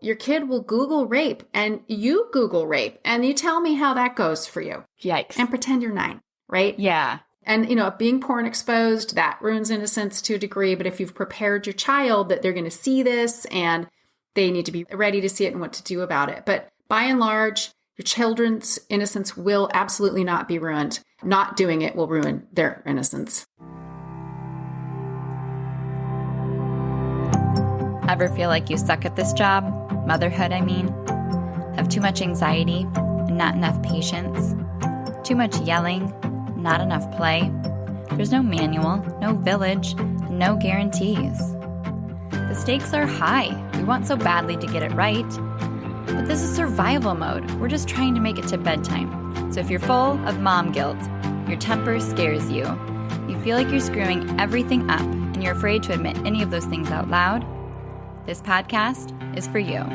your kid will Google rape and you Google rape and you tell me how that goes for you. Yikes. And pretend you're 9, right? Yeah. And, being porn exposed, that ruins innocence to a degree. But if you've prepared your child that they're going to see this and they need to be ready to see it and what to do about it. But by and large, your children's innocence will absolutely not be ruined. Not doing it will ruin their innocence. Ever feel like you suck at this job? Motherhood, I mean. Have too much anxiety and not enough patience? Too much yelling, not enough play? There's no manual, no village, and no guarantees. The stakes are high. We want so badly to get it right. But this is survival mode. We're just trying to make it to bedtime. So if you're full of mom guilt, your temper scares you, you feel like you're screwing everything up, and you're afraid to admit any of those things out loud, this podcast is for you.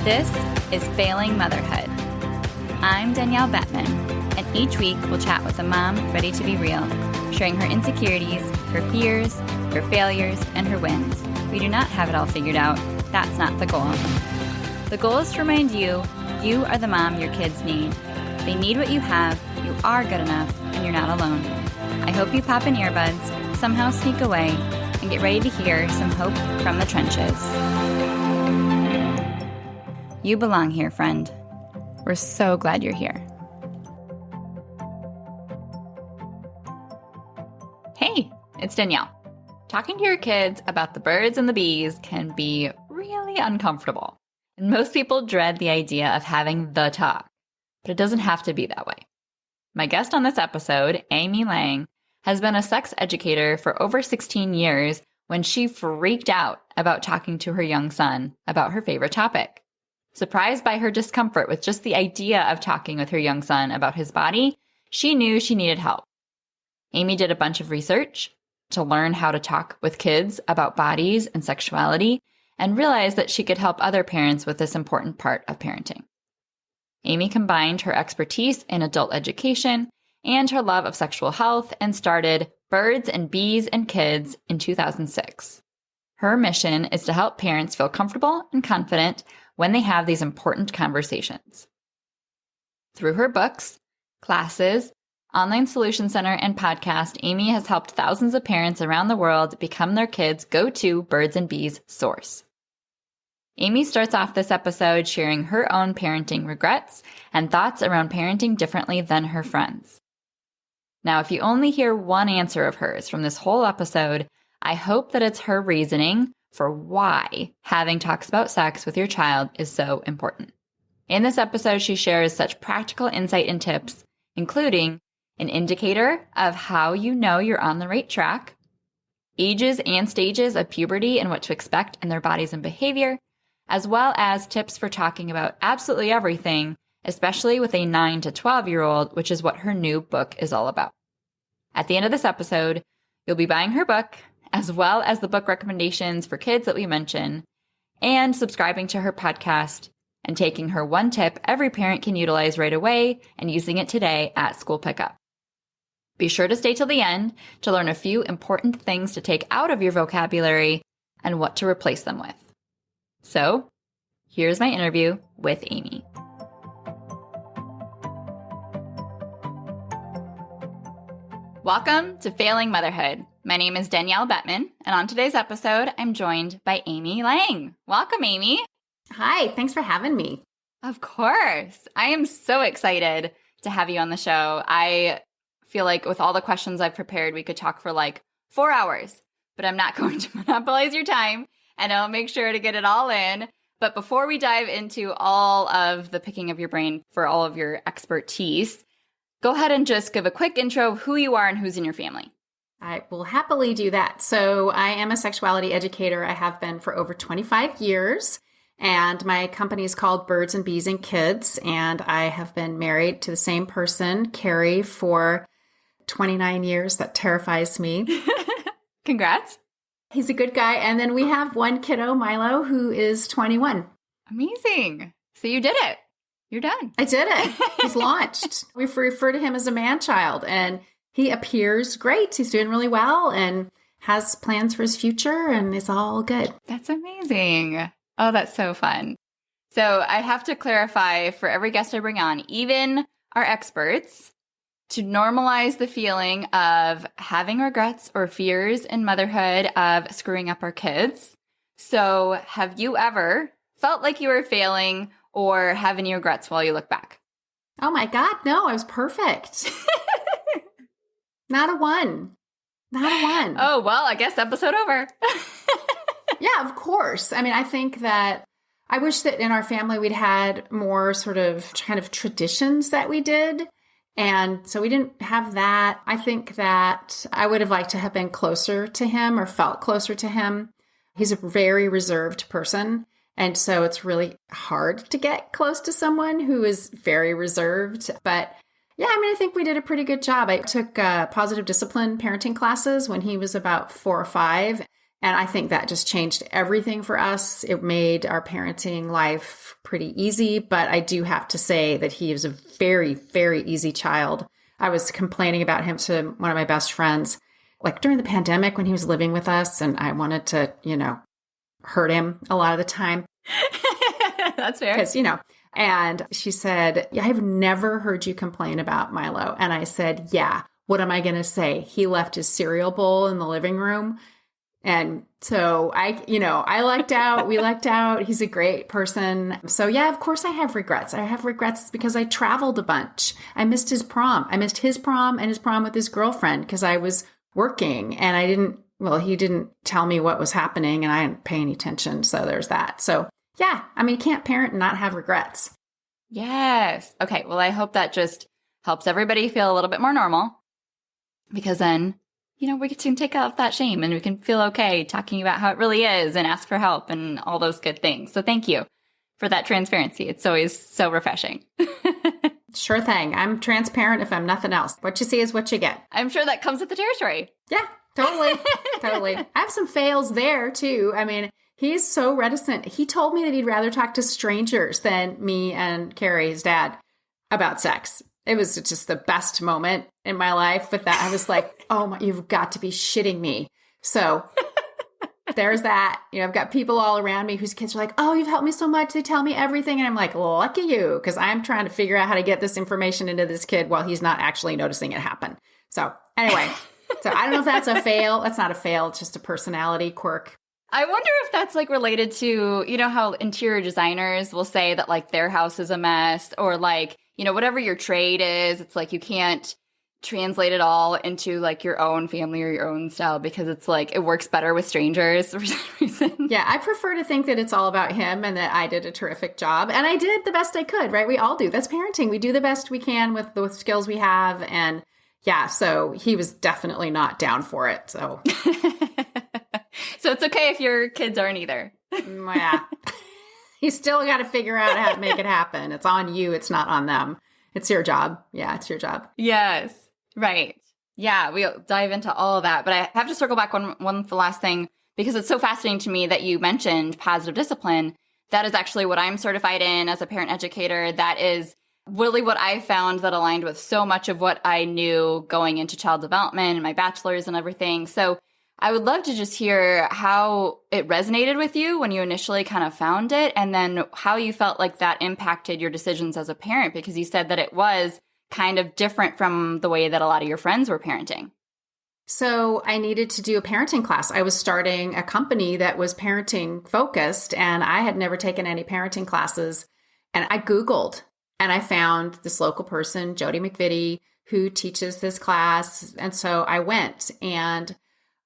This is Failing Motherhood. I'm Danielle Bettman, and each week we'll chat with a mom ready to be real, sharing her insecurities, her fears, her failures, and her wins. We do not have it all figured out. That's not the goal. The goal is to remind you, you are the mom your kids need. They need what you have, you are good enough, and you're not alone. I hope you pop in earbuds, somehow sneak away, and get ready to hear some hope from the trenches. You belong here, friend. We're so glad you're here. Hey, it's Danielle. Talking to your kids about the birds and the bees can be really uncomfortable. And most people dread the idea of having the talk, but it doesn't have to be that way. My guest on this episode, Amy Lang, has been a sex educator for over 16 years when she freaked out about talking to her young son about her favorite topic. Surprised by her discomfort with just the idea of talking with her young son about his body, she knew she needed help. Amy did a bunch of research to learn how to talk with kids about bodies and sexuality, and realized that she could help other parents with this important part of parenting. Amy combined her expertise in adult education and her love of sexual health and started Birds and Bees and Kids in 2006. Her mission is to help parents feel comfortable and confident when they have these important conversations. Through her books, classes, online solution center, and podcast, Amy has helped thousands of parents around the world become their kids' go-to birds and bees source. Amy starts off this episode sharing her own parenting regrets and thoughts around parenting differently than her friends. Now, if you only hear one answer of hers from this whole episode, I hope that it's her reasoning for why having talks about sex with your child is so important. In this episode, she shares such practical insight and tips, including an indicator of how you know you're on the right track, ages and stages of puberty and what to expect in their bodies and behavior, as well as tips for talking about absolutely everything, especially with a 9 to 12-year-old, which is what her new book is all about. At the end of this episode, you'll be buying her book, as well as the book recommendations for kids that we mention, and subscribing to her podcast and taking her one tip every parent can utilize right away and using it today at school pickup. Be sure to stay till the end to learn a few important things to take out of your vocabulary and what to replace them with. So, here's my interview with Amy. Welcome to Failing Motherhood. My name is Danielle Bettman, and on today's episode, I'm joined by Amy Lang. Welcome, Amy. Hi, thanks for having me. Of course. I am so excited to have you on the show. I feel like with all the questions I've prepared, we could talk for like 4 hours, but I'm not going to monopolize your time, and I'll make sure to get it all in. But before we dive into all of the picking of your brain for all of your expertise, go ahead and just give a quick intro of who you are and who's in your family. I will happily do that. So I am a sexuality educator. I have been for over 25 years, and my company is called Birds and Bees and Kids, and I have been married to the same person, Carrie, for 29 years. That terrifies me. Congrats. He's a good guy. And then we have one kiddo, Milo, who is 21. Amazing. So you did it. You're done. I did it. He's launched. We refer to him as a man-child, and he appears great. He's doing really well and has plans for his future, and it's all good. That's amazing. Oh, that's so fun. So I have to clarify for every guest I bring on, even our experts, to normalize the feeling of having regrets or fears in motherhood of screwing up our kids. So have you ever felt like you were failing or have any regrets while you look back? Oh my God, no, I was perfect. Not a one. Not a one. Oh, well, I guess episode over. Yeah, of course. I mean, I think that I wish that in our family we'd had more sort of kind of traditions that we did. And so we didn't have that. I think that I would have liked to have been closer to him or felt closer to him. He's a very reserved person. And so it's really hard to get close to someone who is very reserved. But yeah, I mean, I think we did a pretty good job. I took positive discipline parenting classes when he was about 4 or 5. And I think that just changed everything for us. It made our parenting life pretty easy. But I do have to say that he is a very, very easy child. I was complaining about him to one of my best friends, like during the pandemic when he was living with us, and I wanted to, hurt him a lot of the time. That's fair. Because, and she said, yeah, I've never heard you complain about Milo. And I said, yeah, what am I going to say? He left his cereal bowl in the living room. And so I lucked out. We lucked out. He's a great person. So yeah, of course I have regrets. I have regrets because I traveled a bunch. I missed his prom. I missed his prom and his prom with his girlfriend because I was working and he didn't tell me what was happening and I didn't pay any attention. So there's that. So yeah, I mean, you can't parent and not have regrets. Yes. Okay. Well, I hope that just helps everybody feel a little bit more normal because then, we can take out that shame and we can feel okay talking about how it really is and ask for help and all those good things. So thank you for that transparency. It's always so refreshing. Sure thing. I'm transparent if I'm nothing else. What you see is what you get. I'm sure that comes with the territory. Yeah, totally. Totally. I have some fails there too. I mean, he's so reticent. He told me that he'd rather talk to strangers than me and Carrie, his dad, about sex. It was just the best moment in my life with that. I was like, oh, you've got to be shitting me. So there's that. I've got people all around me whose kids are like, oh, you've helped me so much. They tell me everything. And I'm like, lucky you, because I'm trying to figure out how to get this information into this kid while he's not actually noticing it happen. So anyway, I don't know if that's a fail. That's not a fail. It's just a personality quirk. I wonder if that's related to, how interior designers will say that their house is a mess or whatever your trade is, it's you can't translate it all into your own family or your own style because it's it works better with strangers for some reason. Yeah, I prefer to think that it's all about him and that I did a terrific job. And I did the best I could, right? We all do. That's parenting. We do the best we can with the skills we have. And yeah, so he was definitely not down for it. So so it's okay if your kids aren't either. Yeah. You still got to figure out how to make it happen. It's on you. It's not on them. It's your job. Yeah, it's your job. Yes. Right. Yeah, we'll dive into all of that. But I have to circle back one the last thing because it's so fascinating to me that you mentioned positive discipline. That is actually what I'm certified in as a parent educator. That is really what I found that aligned with so much of what I knew going into child development and my bachelor's and everything. So I would love to just hear how it resonated with you when you initially kind of found it, and then how you felt like that impacted your decisions as a parent, because you said that it was kind of different from the way that a lot of your friends were parenting. So I needed to do a parenting class. I was starting a company that was parenting focused, and I had never taken any parenting classes. And I Googled, and I found this local person, Jody McVitie, who teaches this class. And so I went, and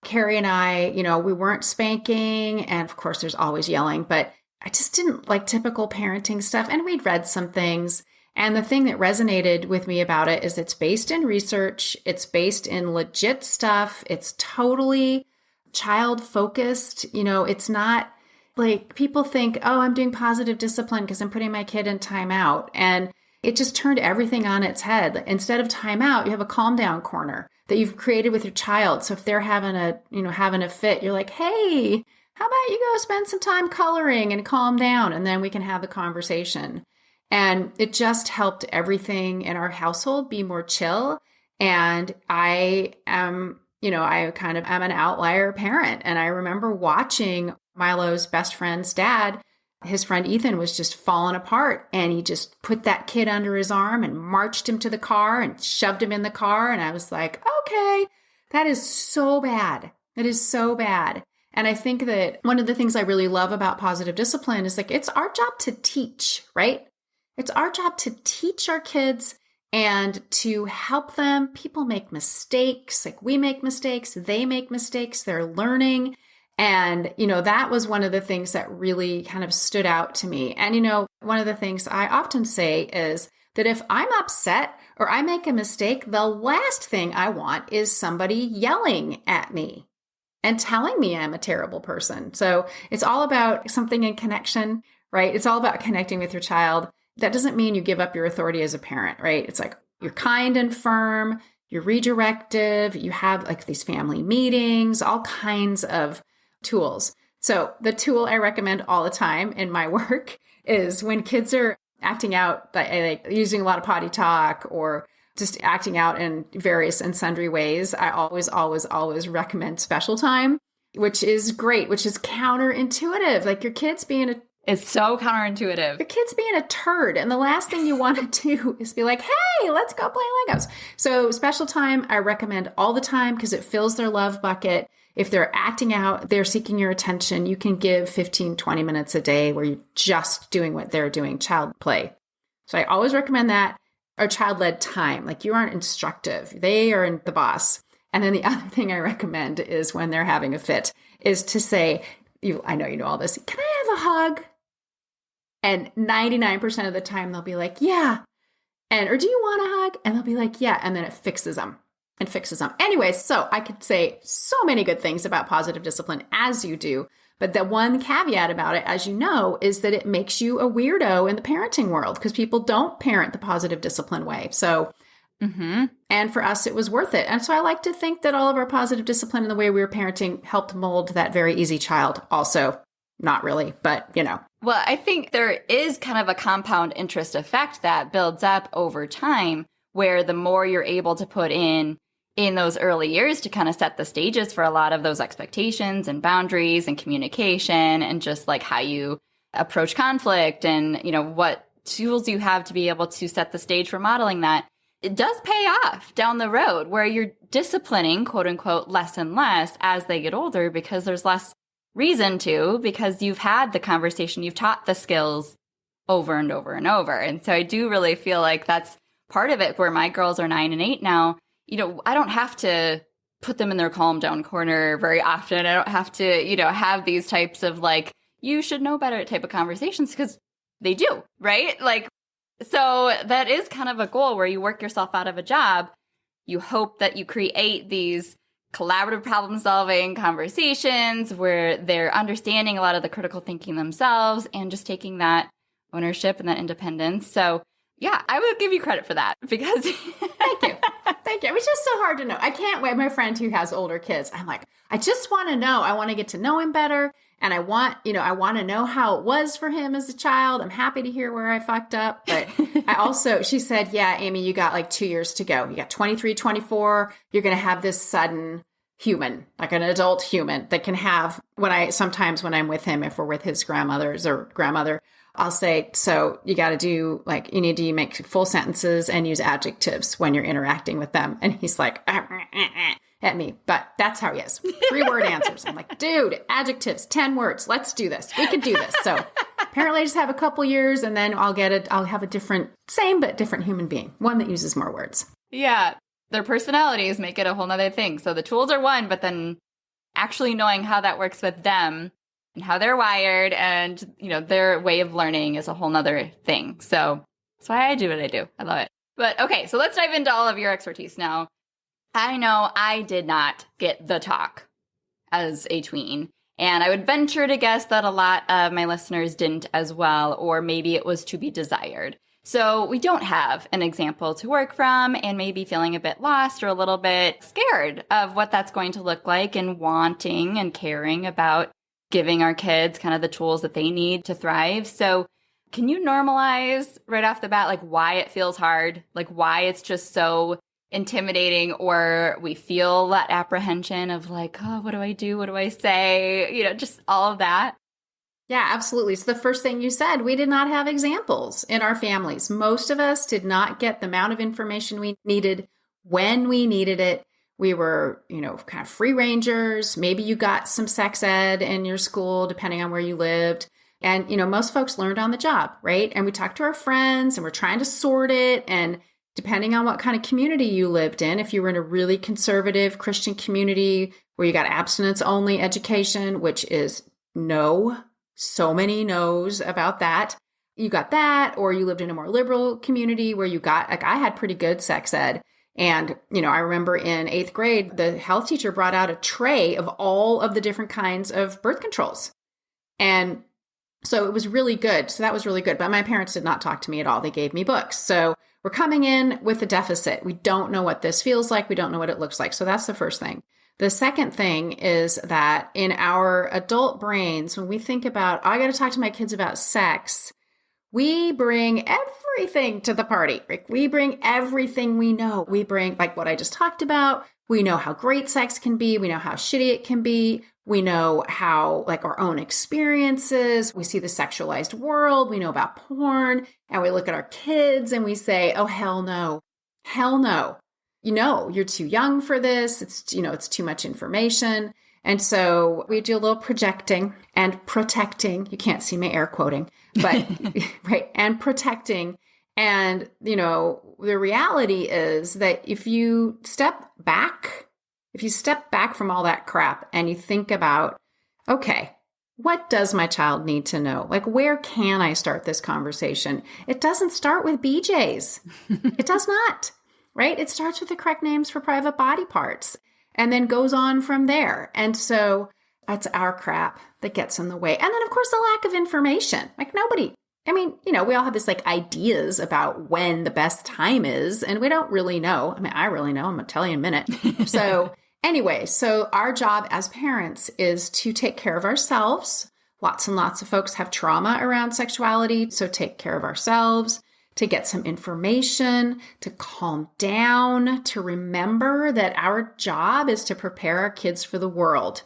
Carrie and I, we weren't spanking, and of course there's always yelling, but I just didn't like typical parenting stuff. And we'd read some things. And the thing that resonated with me about it is it's based in research. It's based in legit stuff. It's totally child focused. It's not like people think, oh, I'm doing positive discipline because I'm putting my kid in timeout. And it just turned everything on its head. Instead of timeout, you have a calm down corner that you've created with your child. So if they're having a fit, you're like, hey, how about you go spend some time coloring and calm down, and then we can have the conversation. And it just helped everything in our household be more chill. And I am, I am an outlier parent. And I remember watching Milo's best friend's dad his friend Ethan was just falling apart, and he just put that kid under his arm and marched him to the car and shoved him in the car. And I was like, okay, that is so bad. It is so bad. And I think that one of the things I really love about positive discipline is like, it's our job to teach, right? It's our job to teach our kids and to help them. People make mistakes. Like, we make mistakes. They make mistakes. They're learning. And, that was one of the things that really kind of stood out to me. And, one of the things I often say is that if I'm upset or I make a mistake, the last thing I want is somebody yelling at me and telling me I'm a terrible person. So it's all about something in connection, right? It's all about connecting with your child. That doesn't mean you give up your authority as a parent, right? It's like you're kind and firm, you're redirective, you have like these family meetings, all kinds of tools. So the tool I recommend all the time in my work is when kids are acting out, like using a lot of potty talk or just acting out in various and sundry ways, I always recommend special time, which is great, which is counterintuitive. Like it's so counterintuitive. Your kid's being a turd. And the last thing you want to do is be like, hey, let's go play Legos. So special time, I recommend all the time because it fills their love bucket. If they're acting out, they're seeking your attention, you can give 15, 20 minutes a day where you're just doing what they're doing, child play. So I always recommend that. Or child-led time. Like, you aren't instructive. They are the boss. And then the other thing I recommend is when they're having a fit is to say, I know you know all this, can I have a hug? And 99% of the time they'll be like, yeah. Or do you want a hug? And they'll be like, yeah. And then it fixes them. Anyway, so I could say so many good things about positive discipline, as you do. But the one caveat about it, as you know, is that it makes you a weirdo in the parenting world because people don't parent the positive discipline way. So, and for us, it was worth it. And so I like to think that all of our positive discipline and the way we were parenting helped mold that very easy child. Also, not really, but Well, I think there is kind of a compound interest effect that builds up over time, where the more you're able to put in those early years to kind of set the stages for a lot of those expectations and boundaries and communication and just like how you approach conflict and, what tools you have to be able to set the stage for modeling that, it does pay off down the road where you're disciplining, quote unquote, less and less as they get older because there's less reason to, because you've had the conversation, you've taught the skills over and over and over. And so I do really feel like that's part of it where my girls are 9 and 8 now. I don't have to put them in their calm down corner very often. I don't have to, have these types of like, you should know better type of conversations because they do, right? Like, so that is kind of a goal where you work yourself out of a job. You hope that you create these collaborative problem solving conversations where they're understanding a lot of the critical thinking themselves and just taking that ownership and that independence. So yeah, I would give you credit for that because Thank you. It was just so hard to know. I can't wait. My friend who has older kids, I'm like, I just want to know. I want to get to know him better. And I want to know how it was for him as a child. I'm happy to hear where I fucked up. But she said, yeah, Amy, you got like 2 years to go. You got 23, 24. You're going to have this sudden human, like an adult human that can have sometimes when I'm with him, if we're with his grandmothers or grandmother, I'll say, so you got to do you need to make full sentences and use adjectives when you're interacting with them. And he's like, at me, but that's how he is. 3-word answers. I'm like, dude, adjectives, 10 words. Let's do this. We can do this. So apparently I just have a couple years and then I'll have a different, same but different human being, one that uses more words. Yeah. Their personalities make it a whole nother thing. So the tools are one, but then actually knowing how that works with them and how they're wired and, their way of learning is a whole nother thing. So that's why I do what I do. I love it. But okay, so let's dive into all of your expertise now. I know I did not get the talk as a tween, and I would venture to guess that a lot of my listeners didn't as well, or maybe it was to be desired. So we don't have an example to work from and maybe feeling a bit lost or a little bit scared of what that's going to look like and wanting and caring about giving our kids kind of the tools that they need to thrive. So can you normalize right off the bat, like why it feels hard, like why it's just so intimidating, or we feel that apprehension of like, oh, what do I do? What do I say? Just all of that. Yeah, absolutely. So the first thing you said, we did not have examples in our families. Most of us did not get the amount of information we needed when we needed it. We were, kind of free rangers. Maybe you got some sex ed in your school, depending on where you lived. And, most folks learned on the job, right? And we talked to our friends and we're trying to sort it. And depending on what kind of community you lived in, if you were in a really conservative Christian community where you got abstinence only education, which is no, so many no's about that. You got that, or you lived in a more liberal community where you got, I had pretty good sex ed. And, I remember in 8th grade, the health teacher brought out a tray of all of the different kinds of birth controls. And so it was really good. So that was really good. But my parents did not talk to me at all. They gave me books. So we're coming in with a deficit. We don't know what this feels like. We don't know what it looks like. So that's the first thing. The second thing is that in our adult brains, when we think about, I got to talk to my kids about sex, we bring everything to the party. Like, we bring everything we know. We bring, like what I just talked about. We know how great sex can be. We know how shitty it can be. We know how, like, our own experiences. We see the sexualized world. We know about porn. And we look at our kids and we say, oh, hell no. Hell no. You're too young for this. It's too much information. And so we do a little projecting and protecting. You can't see me air quoting, but right. And protecting. And, the reality is that if you step back from all that crap and you think about, okay, what does my child need to know? Like, where can I start this conversation? It doesn't start with BJ's. It does not, right? It starts with the correct names for private body parts and then goes on from there. And so that's our crap that gets in the way. And then, of course, the lack of information. Like, we all have this like ideas about when the best time is, and we don't really know. I really know. I'm going to tell you in a minute. So anyway, so our job as parents is to take care of ourselves. Lots and lots of folks have trauma around sexuality. So take care of ourselves, to get some information, to calm down, to remember that our job is to prepare our kids for the world.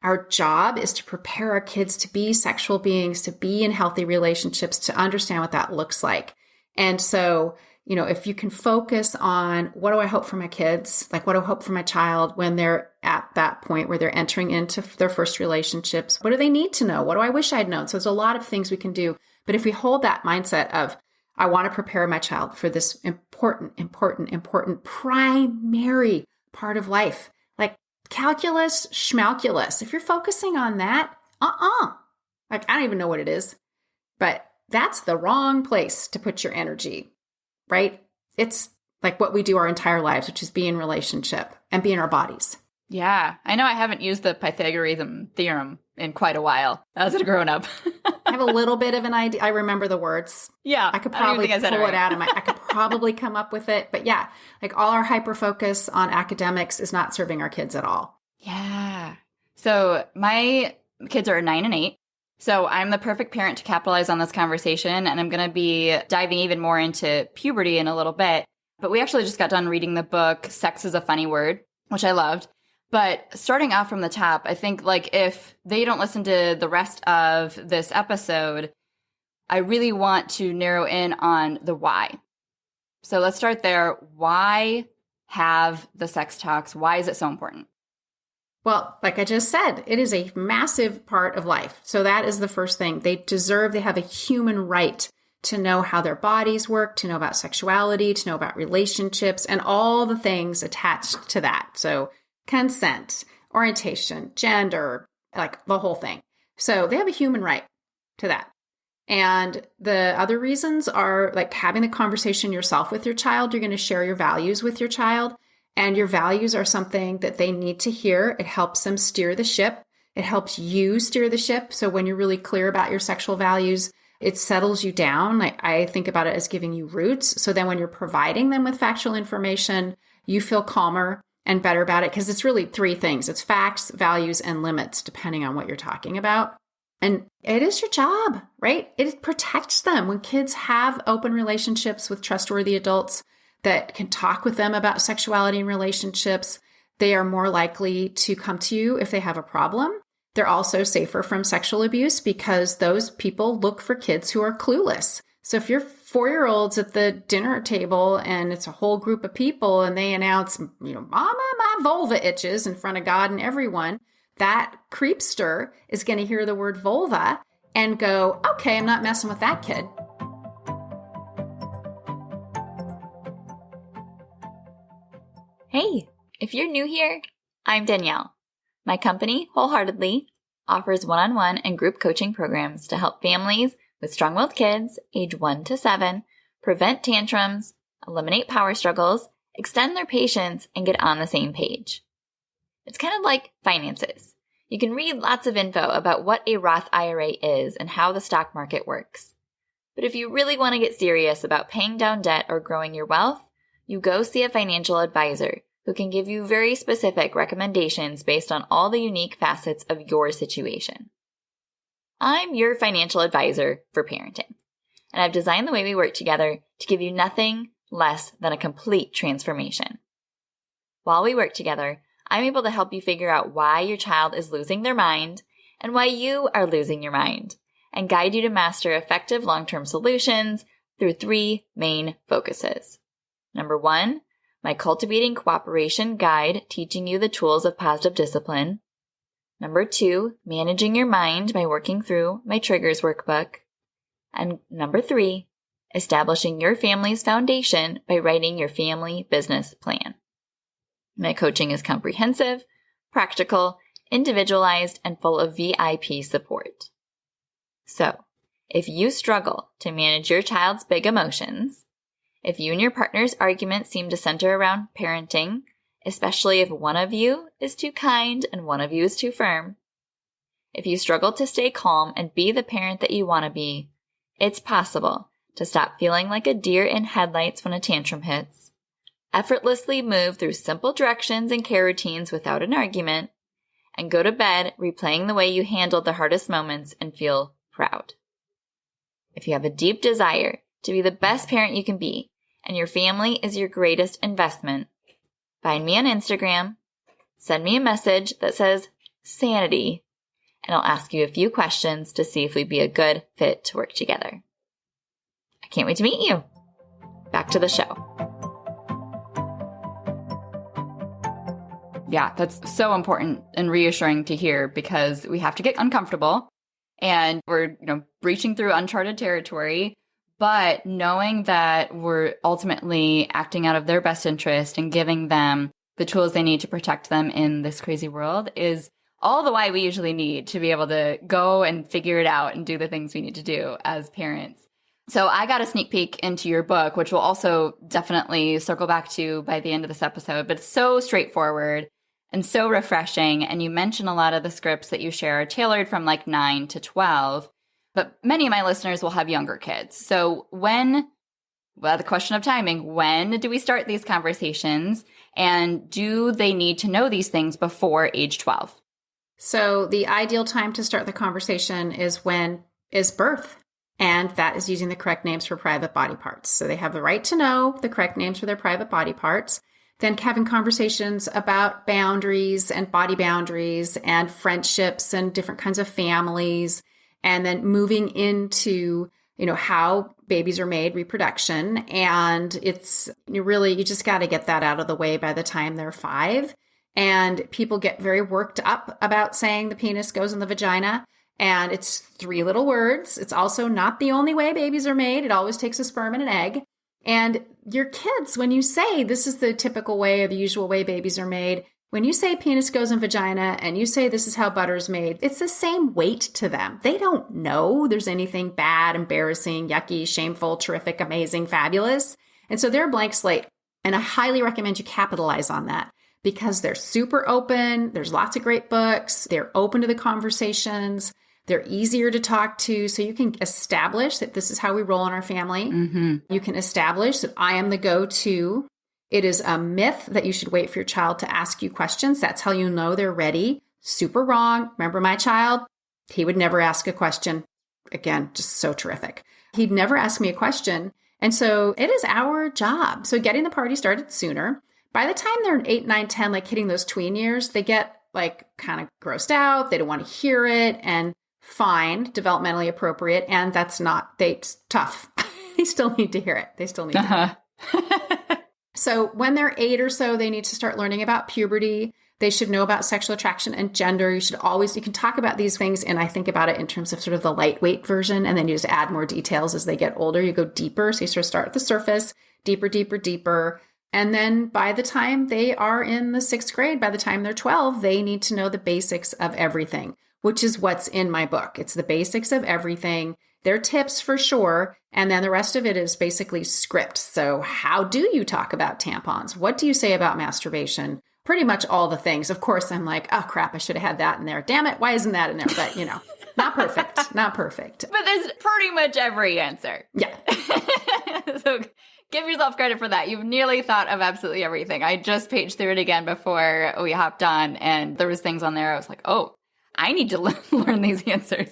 Our job is to prepare our kids to be sexual beings, to be in healthy relationships, to understand what that looks like. And so, if you can focus on what do I hope for my kids, like what do I hope for my child when they're at that point where they're entering into their first relationships, what do they need to know? What do I wish I'd known? So there's a lot of things we can do. But if we hold that mindset of, I want to prepare my child for this important primary part of life, like calculus, schmalculus. If you're focusing on that, like, I don't even know what it is, but that's the wrong place to put your energy, right? It's like what we do our entire lives, which is be in relationship and be in our bodies. Yeah. I know I haven't used the Pythagorean theorem in quite a while as a grown up. I have a little bit of an idea. I remember the words. Yeah. I could probably pull it out of I could probably come up with it. But yeah, like all our hyper focus on academics is not serving our kids at all. Yeah. So my kids are 9 and 8. So I'm the perfect parent to capitalize on this conversation. And I'm going to be diving even more into puberty in a little bit. But we actually just got done reading the book, Sex is a Funny Word, which I loved. But starting off from the top, I think like if they don't listen to the rest of this episode, I really want to narrow in on the why. So let's start there. Why have the sex talks? Why is it so important? Well, like I just said, it is a massive part of life. So that is the first thing. They have a human right to know how their bodies work, to know about sexuality, to know about relationships, and all the things attached to that. So consent, orientation, gender, like the whole thing. So they have a human right to that. And the other reasons are like having the conversation yourself with your child. You're going to share your values with your child, and your values are something that they need to hear. It helps them steer the ship. It helps you steer the ship. So when you're really clear about your sexual values, it settles you down. Like, I think about it as giving you roots. So then when you're providing them with factual information, you feel calmer and better about it, because it's really 3 things. It's facts, values, and limits, depending on what you're talking about. And it is your job, right? It protects them. When kids have open relationships with trustworthy adults that can talk with them about sexuality and relationships, they are more likely to come to you if they have a problem. They're also safer from sexual abuse because those people look for kids who are clueless. So if you're 4-year-olds at the dinner table and it's a whole group of people and they announce, Mama, my vulva itches in front of God and everyone, that creepster is going to hear the word vulva and go, okay, I'm not messing with that kid. Hey, if you're new here, I'm Danielle. My company, Wholeheartedly, offers one-on-one and group coaching programs to help families with strong-willed kids age 1 to 7 prevent tantrums, eliminate power struggles, extend their patience, and get on the same page. It's kind of like finances. You can read lots of info about what a Roth IRA is and how the stock market works. But if you really want to get serious about paying down debt or growing your wealth, you go see a financial advisor who can give you very specific recommendations based on all the unique facets of your situation. I'm your financial advisor for parenting, and I've designed the way we work together to give you nothing less than a complete transformation. While we work together, I'm able to help you figure out why your child is losing their mind and why you are losing your mind, and guide you to master effective long-term solutions through 3 main focuses. Number 1, my Cultivating Cooperation guide teaching you the tools of positive discipline. Number 2, managing your mind by working through my Triggers workbook. And number 3, establishing your family's foundation by writing your family business plan. My coaching is comprehensive, practical, individualized, and full of VIP support. So, if you struggle to manage your child's big emotions, if you and your partner's arguments seem to center around parenting, especially if one of you is too kind and one of you is too firm, if you struggle to stay calm and be the parent that you want to be, it's possible to stop feeling like a deer in headlights when a tantrum hits, effortlessly move through simple directions and care routines without an argument, and go to bed replaying the way you handled the hardest moments and feel proud. If you have a deep desire to be the best parent you can be, and your family is your greatest investment, find me on Instagram, send me a message that says sanity, and I'll ask you a few questions to see if we'd be a good fit to work together. I can't wait to meet you. Back to the show. Yeah, that's so important and reassuring to hear because we have to get uncomfortable and we're, breaching through uncharted territory. But knowing that we're ultimately acting out of their best interest and giving them the tools they need to protect them in this crazy world is all the why we usually need to be able to go and figure it out and do the things we need to do as parents. So I got a sneak peek into your book, which we'll also definitely circle back to by the end of this episode, but it's so straightforward and so refreshing. And you mentioned a lot of the scripts that you share are tailored from like 9 to 12. But many of my listeners will have younger kids. So the question of timing, when do we start these conversations? And do they need to know these things before age 12? So the ideal time to start the conversation is birth. And that is using the correct names for private body parts. So they have the right to know the correct names for their private body parts. Then having conversations about boundaries and body boundaries and friendships and different kinds of families. And then moving into, how babies are made, reproduction. And it's you just got to get that out of the way by the time they're 5. And people get very worked up about saying the penis goes in the vagina. And it's 3 little words. It's also not the only way babies are made. It always takes a sperm and an egg. And your kids, when you say this is the typical way or the usual way babies are made, when you say penis goes in vagina and you say this is how butter's made, it's the same weight to them. They don't know there's anything bad, embarrassing, yucky, shameful, terrific, amazing, fabulous. And so they're a blank slate. And I highly recommend you capitalize on that because they're super open. There's lots of great books. They're open to the conversations. They're easier to talk to. So you can establish that this is how we roll in our family. Mm-hmm. You can establish that I am the go-to. It is a myth that you should wait for your child to ask you questions. That's how you know they're ready. Super wrong. Remember my child? He would never ask a question. Again, just so terrific. He'd never ask me a question. And so it is our job. So getting the party started sooner. By the time they're 8, 9, 10, like hitting those tween years, they get like kind of grossed out. They don't want to hear it, and fine, developmentally appropriate. And that's not, it's tough. They still need to hear it. They still need to hear it. So when they're 8 or so, they need to start learning about puberty. They should know about sexual attraction and gender. You can talk about these things. And I think about it in terms of sort of the lightweight version. And then you just add more details as they get older. You go deeper. So you sort of start at the surface, deeper, deeper, deeper. And then by the time they are in the 6th grade, by the time they're 12, they need to know the basics of everything, which is what's in my book. It's the basics of everything. They're tips for sure. And then the rest of it is basically script. So how do you talk about tampons? What do you say about masturbation? Pretty much all the things. Of course, I'm like, oh crap, I should have had that in there. Damn it, why isn't that in there? But not perfect, not perfect. But there's pretty much every answer. Yeah. So give yourself credit for that. You've nearly thought of absolutely everything. I just paged through it again before we hopped on, and there was things on there I was like, oh, I need to learn these answers.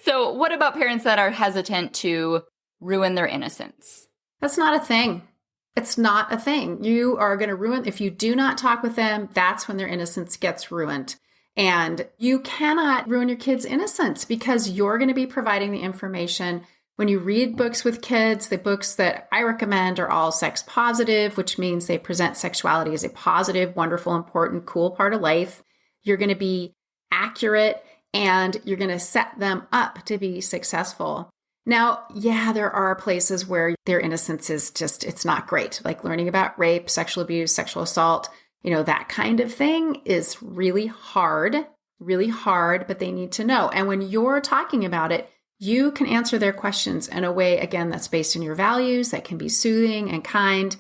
So what about parents that are hesitant to ruin their innocence? That's not a thing. It's not a thing. You are going to ruin, if you do not talk with them, that's when their innocence gets ruined. And you cannot ruin your kids' innocence because you're going to be providing the information. When you read books with kids, the books that I recommend are all sex positive, which means they present sexuality as a positive, wonderful, important, cool part of life. You're going to be accurate and you're going to set them up to be successful. Now, yeah, there are places where their innocence is just, it's not great. Like learning about rape, sexual abuse, sexual assault, that kind of thing is really hard, but they need to know. And when you're talking about it, you can answer their questions in a way, again, that's based on your values, that can be soothing and kind.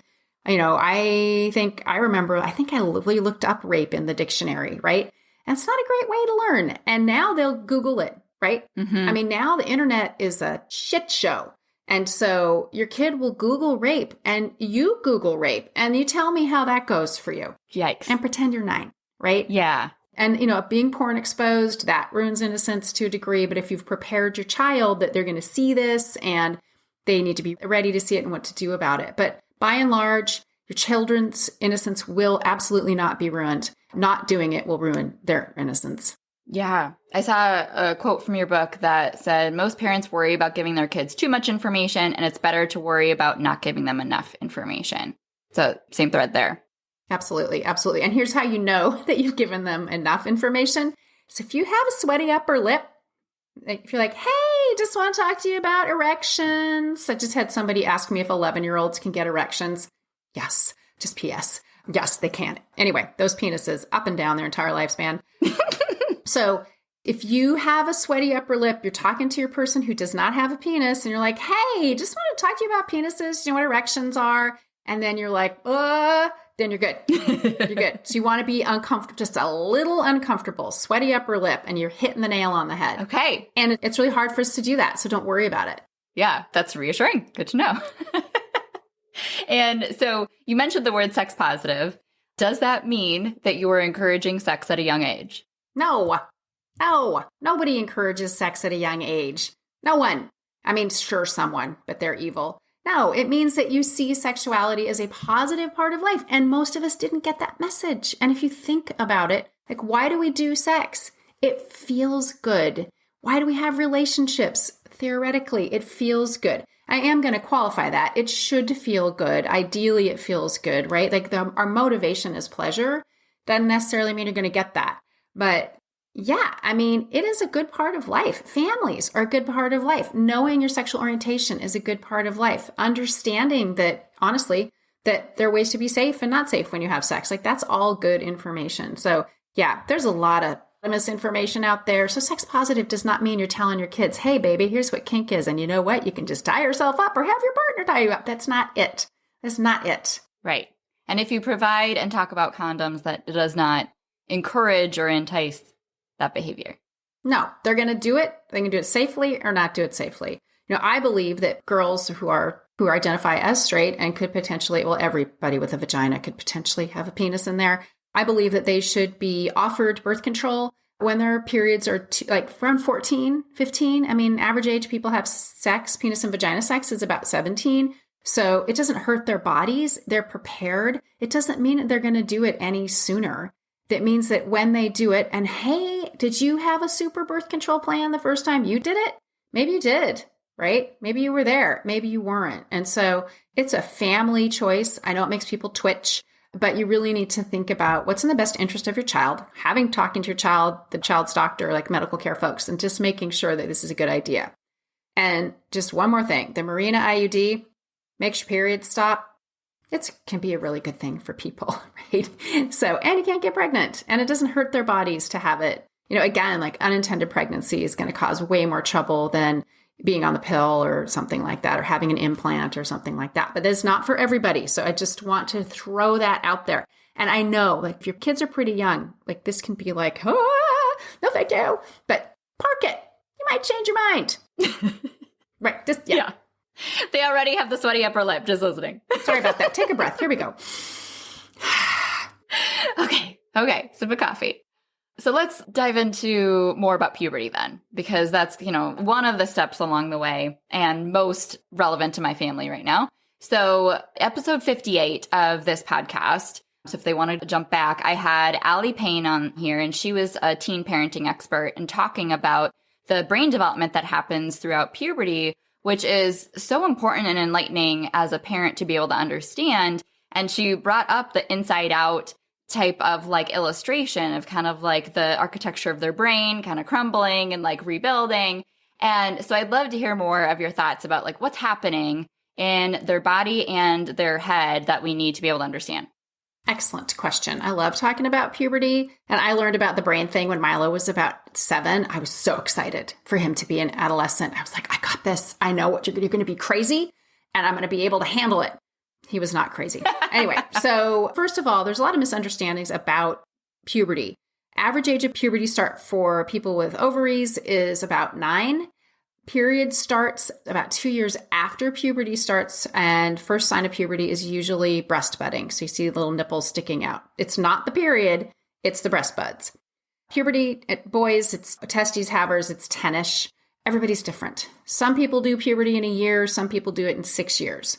I think I literally looked up rape in the dictionary, right? And it's not a great way to learn. And now they'll Google it, right? Mm-hmm. I mean, now the internet is a shit show. And so your kid will Google rape and you Google rape and you tell me how that goes for you. Yikes. And pretend you're 9, right? Yeah. And, being porn exposed, that ruins innocence to a degree. But if you've prepared your child that they're going to see this and they need to be ready to see it and what to do about it. But by and large, your children's innocence will absolutely not be ruined. Not doing it will ruin their innocence. Yeah. I saw a quote from your book that said, most parents worry about giving their kids too much information, and it's better to worry about not giving them enough information. So same thread there. Absolutely. Absolutely. And here's how you know that you've given them enough information. So if you have a sweaty upper lip, if you're like, hey, just want to talk to you about erections. I just had somebody ask me if 11-year-olds can get erections. Yes. Just PS. Yes, they can. Anyway, those penises up and down their entire lifespan. So if you have a sweaty upper lip, you're talking to your person who does not have a penis and you're like, hey, just want to talk to you about penises. You know what erections are? And then you're like, then you're good. You're good. So you want to be uncomfortable, just a little uncomfortable, sweaty upper lip, and you're hitting the nail on the head. Okay. And it's really hard for us to do that. So don't worry about it. Yeah, that's reassuring. Good to know. And so you mentioned the word sex positive. Does that mean that you are encouraging sex at a young age? No, nobody encourages sex at a young age. No one. I mean, sure, someone, but they're evil. No, it means that you see sexuality as a positive part of life. And most of us didn't get that message. And if you think about it, like, why do we do sex? It feels good. Why do we have relationships? Theoretically, it feels good. I am going to qualify that. It should feel good. Ideally, it feels good, right? Like our motivation is pleasure. Doesn't necessarily mean you're going to get that. But yeah, I mean, it is a good part of life. Families are a good part of life. Knowing your sexual orientation is a good part of life. Understanding that, honestly, that there are ways to be safe and not safe when you have sex. Like, that's all good information. So yeah, there's a lot of misinformation out there. So sex positive does not mean you're telling your kids, hey, baby, here's what kink is. And you know what? You can just tie yourself up or have your partner tie you up. That's not it. That's not it. Right. And if you provide and talk about condoms, that does not encourage or entice that behavior. No, they're going to do it. They can do it safely or not do it safely. I believe that girls who identify as straight and could potentially, well, everybody with a vagina could potentially have a penis in there. I believe that they should be offered birth control when their periods are around 14, 15. I mean, average age people have sex, penis and vagina sex is about 17. So it doesn't hurt their bodies. They're prepared. It doesn't mean that they're going to do it any sooner. That means that when they do it, and hey, did you have a super birth control plan the first time you did it? Maybe you did, right? Maybe you were there. Maybe you weren't. And so it's a family choice. I know it makes people twitch, but you really need to think about what's in the best interest of your child, talking to your child, the child's doctor, like medical care folks, and just making sure that this is a good idea. And just one more thing, the Mirena IUD makes your period stop. It can be a really good thing for people, right? So, and you can't get pregnant, and it doesn't hurt their bodies to have it. Again, like unintended pregnancy is going to cause way more trouble than being on the pill or something like that, or having an implant or something like that. But it's not for everybody. So I just want to throw that out there. And I know, like, if your kids are pretty young, like this can be like, no, thank you. But park it. You might change your mind. Right. Just, yeah. They already have the sweaty upper lip, just listening. Sorry about that. Take a breath. Here we go. Okay. Sip of coffee. So let's dive into more about puberty then, because that's, one of the steps along the way and most relevant to my family right now. So episode 58 of this podcast. So if they want to jump back, I had Allie Payne on here, and she was a teen parenting expert and talking about the brain development that happens throughout puberty, which is so important and enlightening as a parent to be able to understand. And she brought up the inside out type of like illustration of kind of like the architecture of their brain kind of crumbling and like rebuilding. And so I'd love to hear more of your thoughts about like what's happening in their body and their head that we need to be able to understand. Excellent question. I love talking about puberty. And I learned about the brain thing when Milo was about 7. I was so excited for him to be an adolescent. I was like, I got this. I know what you're going to be crazy, and I'm going to be able to handle it. He was not crazy. Anyway, so first of all, there's a lot of misunderstandings about puberty. Average age of puberty start for people with ovaries is about 9. Period starts about 2 years after puberty starts, and first sign of puberty is usually breast budding. So you see little nipples sticking out. It's not the period, it's the breast buds. Puberty at boys, it's testes, havers, it's 10-ish. Everybody's different. Some people do puberty in a year, some people do it in 6 years.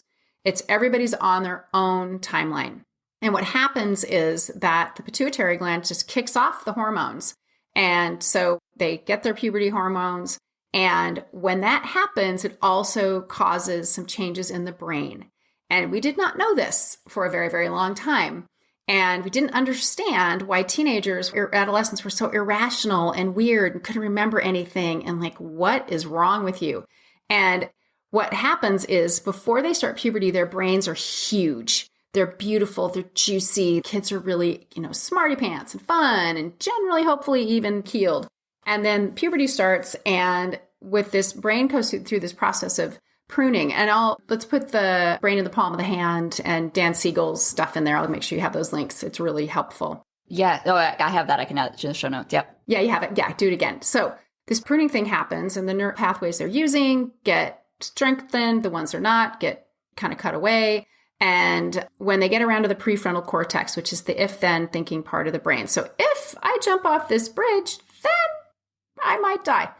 Everybody's on their own timeline. And what happens is that the pituitary gland just kicks off the hormones. And so they get their puberty hormones. And when that happens, it also causes some changes in the brain. And we did not know this for a very, very long time. And we didn't understand why teenagers or adolescents were so irrational and weird and couldn't remember anything. And like, what is wrong with you? And what happens is before they start puberty, their brains are huge. They're beautiful. They're juicy. Kids are really, smarty pants and fun and generally, hopefully even keeled. And then puberty starts, and with this brain goes through this process of pruning. And let's put the brain in the palm of the hand and Dan Siegel's stuff in there. I'll make sure you have those links. It's really helpful. Yeah. Oh, I have that. I can add it to the show notes. Yep. Yeah, you have it. Yeah, do it again. So this pruning thing happens, and the neural pathways they're using get strengthened. The ones they're not get kind of cut away. And when they get around to the prefrontal cortex, which is the if-then thinking part of the brain. So if I jump off this bridge, then I might die.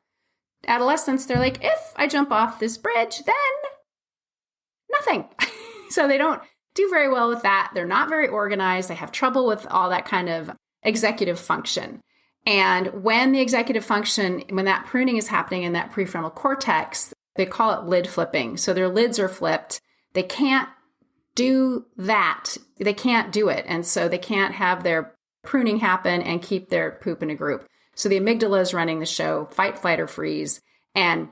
Adolescents, they're like, if I jump off this bridge, then nothing. So they don't do very well with that. They're not very organized. They have trouble with all that kind of executive function. And when the executive function, when that pruning is happening in that prefrontal cortex, they call it lid flipping. So their lids are flipped. They can't do that. They can't do it. And so they can't have their pruning happen and keep their poop in a group. So the amygdala is running the show, fight, flight, or freeze. And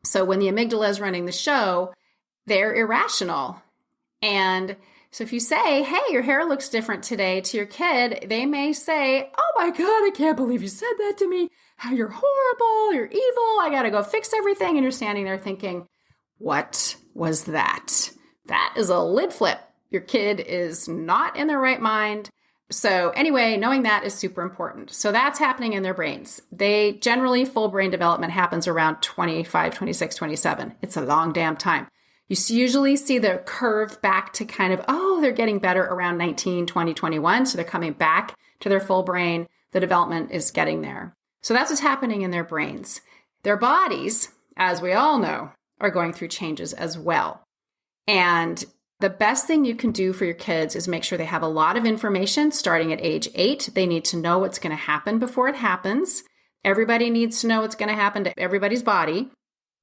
so when the amygdala is running the show, they're irrational. And so if you say, hey, your hair looks different today to your kid, they may say, oh my God, I can't believe you said that to me. You're horrible. You're evil. I got to go fix everything. And you're standing there thinking, what was that? That is a lid flip. Your kid is not in their right mind. So anyway, knowing that is super important. So that's happening in their brains. They generally, full brain development happens around 25, 26, 27. It's a long damn time. You usually see the curve back to kind of, they're getting better around 19, 20, 21. So they're coming back to their full brain. The development is getting there. So that's what's happening in their brains. Their bodies, as we all know, are going through changes as well. And The best thing you can do for your kids is make sure they have a lot of information starting at age 8. They need to know what's going to happen before it happens. Everybody needs to know what's going to happen to everybody's body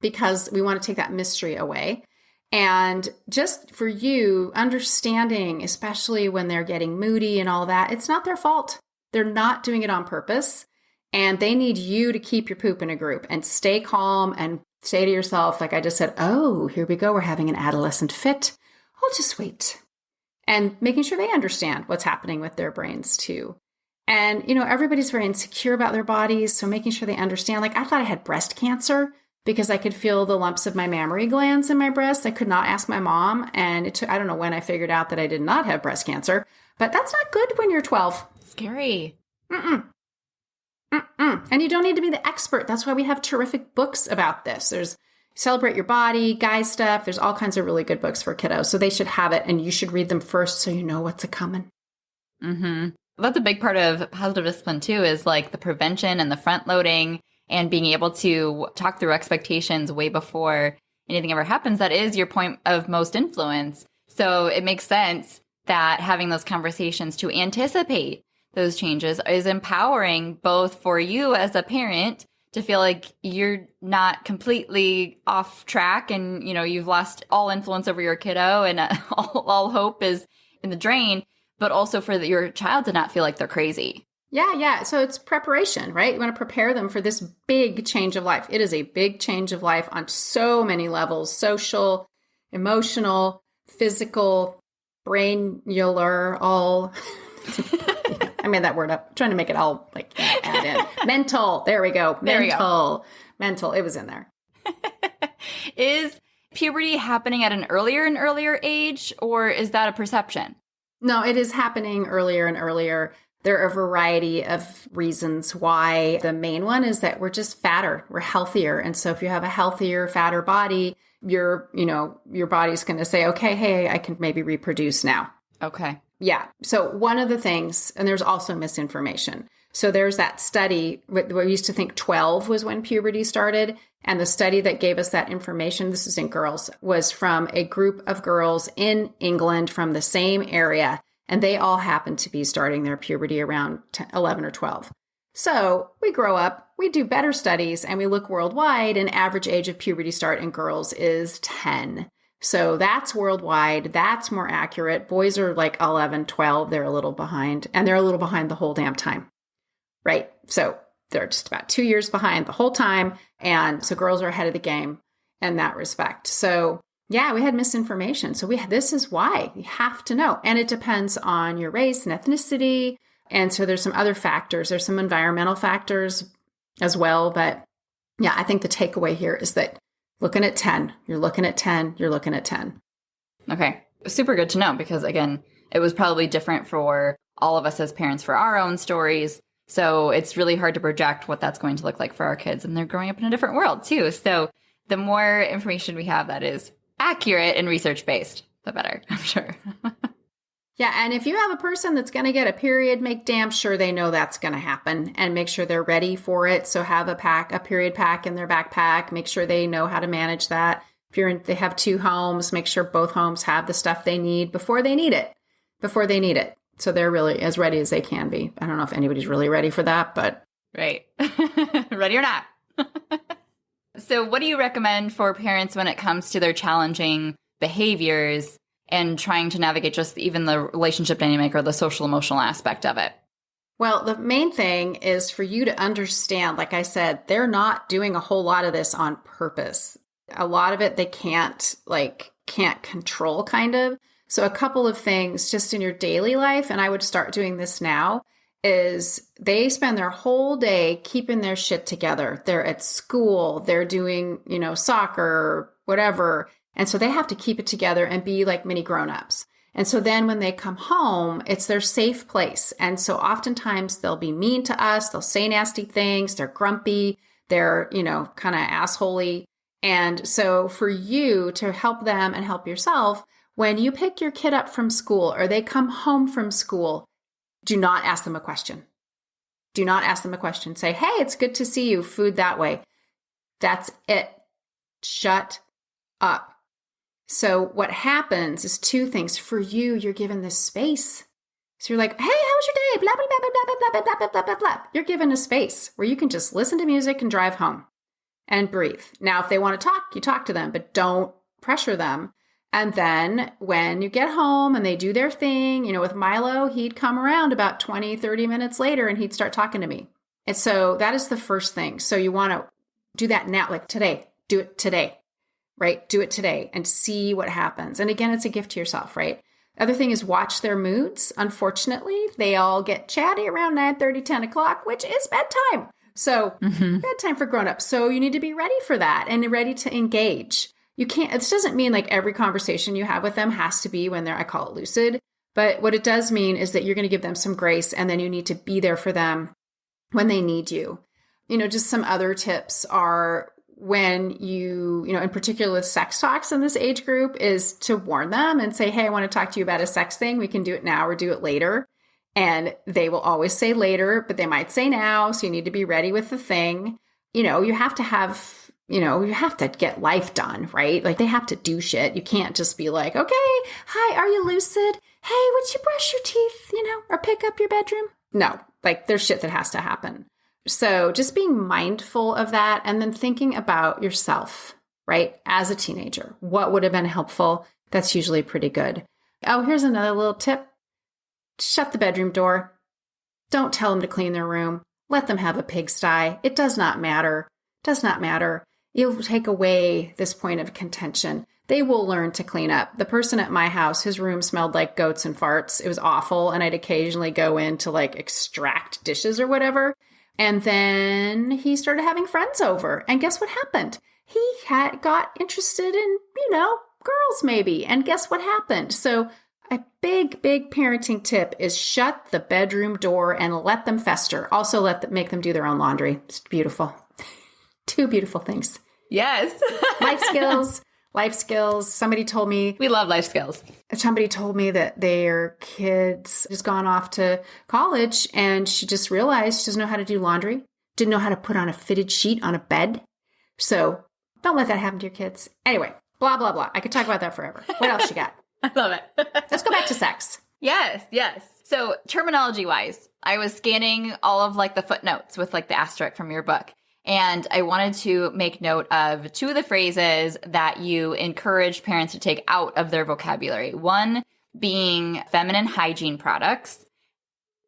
because we want to take that mystery away. And just for you, understanding, especially when they're getting moody and all that, it's not their fault. They're not doing it on purpose. And they need you to keep your poop in a group and stay calm and say to yourself, like I just said, oh, here we go. We're having an adolescent fit. I'll just wait. And making sure they understand what's happening with their brains too. And, everybody's very insecure about their bodies. So making sure they understand, like I thought I had breast cancer because I could feel the lumps of my mammary glands in my breast. I could not ask my mom. And it took, I don't know when I figured out that I did not have breast cancer, but that's not good when you're 12. Scary. And you don't need to be the expert. That's why we have terrific books about this. There's Celebrate Your Body, Guy Stuff. There's all kinds of really good books for kiddos. So they should have it and you should read them first so you know what's a-coming. Mm-hmm. That's a big part of positive discipline too, is like the prevention and the front loading and being able to talk through expectations way before anything ever happens. That is your point of most influence. So it makes sense that having those conversations to anticipate those changes is empowering both for you as a parent to feel like you're not completely off track and, you've lost all influence over your kiddo and all hope is in the drain, but also for your child to not feel like they're crazy. Yeah. So it's preparation, right? You want to prepare them for this big change of life. It is a big change of life on so many levels: social, emotional, physical, brainular, all. I made that word up. I'm trying to make it all add in. Mental. There we go. Mental. It was in there. Is puberty happening at an earlier and earlier age, or is that a perception? No, it is happening earlier and earlier. There are a variety of reasons why. The main one is that we're just fatter. We're healthier. And so if you have a healthier, fatter body, your body's going to say, okay, hey, I can maybe reproduce now. Okay. Yeah. So one of the things, and there's also misinformation. So there's that study, we used to think 12 was when puberty started. And the study that gave us that information, this is in girls, was from a group of girls in England from the same area. And they all happened to be starting their puberty around 11 or 12. So we grow up, we do better studies, and we look worldwide, and average age of puberty start in girls is 10. So that's worldwide. That's more accurate. Boys are like 11, 12. They're a little behind, and they're a little behind the whole damn time. Right? So they're just about 2 years behind the whole time. And so girls are ahead of the game in that respect. So yeah, we had misinformation. So this is why you have to know. And it depends on your race and ethnicity. And so there's some other factors. There's some environmental factors as well. But yeah, I think the takeaway here is that looking at 10, you're looking at 10, you're looking at 10. Okay. Super good to know because, again, it was probably different for all of us as parents for our own stories. So it's really hard to project what that's going to look like for our kids. And they're growing up in a different world, too. So the more information we have that is accurate and research-based, the better, I'm sure. Yeah, and if you have a person that's going to get a period, make damn sure they know that's going to happen and make sure they're ready for it. So have a period pack in their backpack. Make sure they know how to manage that. If they have 2 homes, make sure both homes have the stuff they need before they need it. So they're really as ready as they can be. I don't know if anybody's really ready for that, but. Right. Ready or not. So what do you recommend for parents when it comes to their challenging behaviors and trying to navigate just even the relationship dynamic or the social emotional aspect of it? Well, the main thing is for you to understand, like I said, they're not doing a whole lot of this on purpose. A lot of it they can't control kind of. So a couple of things just in your daily life, and I would start doing this now, is they spend their whole day keeping their shit together. They're at school, they're doing, soccer, whatever. And so they have to keep it together and be like mini grown-ups. And so then when they come home, it's their safe place. And so oftentimes they'll be mean to us. They'll say nasty things. They're grumpy. They're, kind of assholey. And so for you to help them and help yourself, when you pick your kid up from school or they come home from school, do not ask them a question. Do not ask them a question. Say, hey, it's good to see you. Food that way. That's it. Shut up. So what happens is two things. For you, you're given this space. So you're like, hey, how was your day? Blah, blah, blah, blah, blah, blah, blah, blah, blah, blah, blah. You're given a space where you can just listen to music and drive home and breathe. Now, if they want to talk, you talk to them, but don't pressure them. And then when you get home and they do their thing, with Milo, he'd come around about 20, 30 minutes later and he'd start talking to me. And so that is the first thing. So you want to do that now, like today, do it today, right? Do it today and see what happens. And again, it's a gift to yourself, right? Other thing is watch their moods. Unfortunately, they all get chatty around 9:30, 10 o'clock, which is bedtime. So bedtime for grown-ups. So you need to be ready for that and ready to engage. You can't, this doesn't mean like every conversation you have with them has to be when I call it lucid. But what it does mean is that you're going to give them some grace and then you need to be there for them when they need you. Just some other tips are when you in particular with sex talks in this age group is to warn them and say, hey, I want to talk to you about a sex thing. We can do it now or do it later. And they will always say later, but they might say now. So you need to be ready with the thing. You have to have you have to get life done, right? Like they have to do shit. You can't just be like, okay, hi, are you lucid? Hey, would you brush your teeth, or pick up your bedroom? No, like there's shit that has to happen. So just being mindful of that and then thinking about yourself, right? As a teenager, what would have been helpful? That's usually pretty good. Oh, here's another little tip. Shut the bedroom door. Don't tell them to clean their room. Let them have a pigsty. It does not matter. Does not matter. You'll take away this point of contention. They will learn to clean up. The person at my house, his room smelled like goats and farts. It was awful. And I'd occasionally go in to like extract dishes or whatever. And then he started having friends over. And guess what happened? He got interested in, girls maybe. And guess what happened? So a big, big parenting tip is shut the bedroom door and let them fester. Also make them do their own laundry. It's beautiful. Two beautiful things. Yes. Life skills. Somebody told me. We love life skills. Somebody told me that their kids just gone off to college and she just realized she doesn't know how to do laundry, didn't know how to put on a fitted sheet on a bed. So don't let that happen to your kids. Anyway, blah, blah, blah. I could talk about that forever. What else you got? I love it. Let's go back to sex. Yes. So terminology wise, I was scanning all of like the footnotes with like the asterisk from your book. And I wanted to make note of two of the phrases that you encourage parents to take out of their vocabulary. One being feminine hygiene products